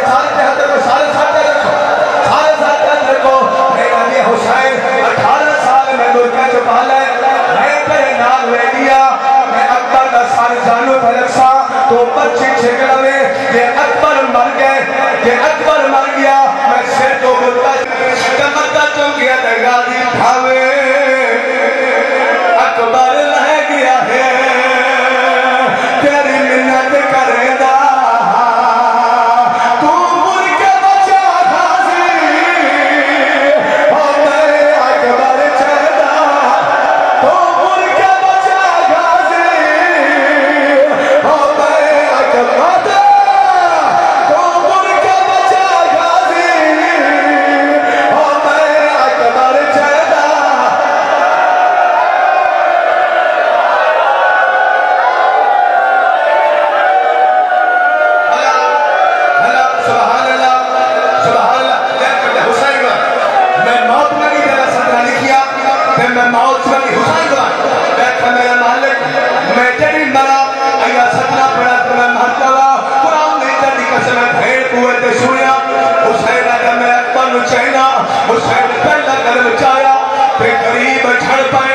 ساتھ ہاتھ رکھو، سارے ساتھ رکھو میرا یہ حسین 18 سال میں ملکہ چکا لے میں تیرے نال ویڈیا میں اکبر کا سار جانو پھلکسا تو بچی چھکڑا میں یہ اکبر مر گیا میں سر تو بلتا جمتا چونکیا دگالی تھاوے اکبر رہ گیا ہے تیری منت کرے دا تو مر کے بچا غازی ہوتے اکبر چہدہ تو مر کے بچا غازی ہوتے اکبر تو مر کے بچا غازی ہوتے اکبر چہدہ سبحان اللہ حسین میں موت میں نہیں میرا صدرہ لکھیا پھر میں موت میں نہیں حسین دیکھا میرا مالک میں جڑی مرا ایا صدرہ پڑا تو میں مرتا ہوا قرآن نہیں جڑی قسم بھیڑ قوت سنیا حسین اگر میں اکبر نو چاہنا حسین پہلا قدم چاہیا پھر قریب جھڑ پائے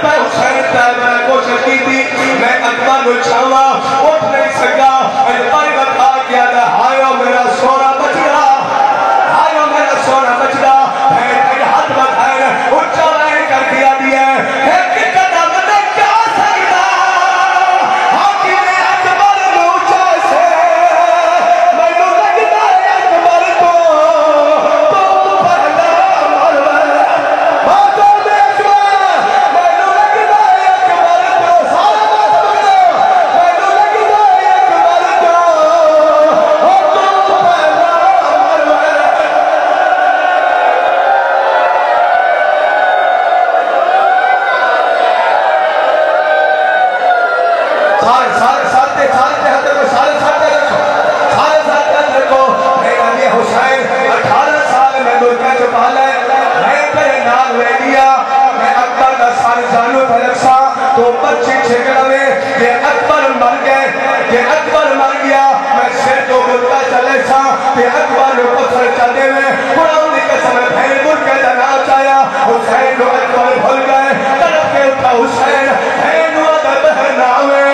حسین صاحب میں کوشش کی تھی میں اکبر نو چاہوا اٹھ نہیں سکا اجبائی بتا کیا تھا ہائیو میرا سونا بچڑا ہائیو میرا سونا بچڑا پھر ہاتھ بتائے اچھا رہے کر دیا دیا ایک قدم نے کیا سکتا حاکم اکبر نوچا سے میں نو لگتا ہے اکبر کو تو پہلا مرور باتوں میں اکبر میں نو لگتا ہے اکبر کو سارا بات پکڑو میں نو لگتا ہے اکبر کو تو پہلا مرور سارے ہاتھ رکھو، سارے ساتھ رکھو میرا یہ حسین 18 سال میں ملکہ چکا لے میں تیرے نال ویڈیا میں اکبر کا سار جانو پھلکسا تو بچی چھکڑا میں یہ اکبر مر گیا میں سر تو بلتا چلے سا یہ اکبر نو پتھر چلے میں قرآن نے قسم بھیڑ ملکہ جنا چاہیا حسین نو اکبر بھول گئے طرف کے اٹھا حسین بھیڑ نو ادب ہے ناوے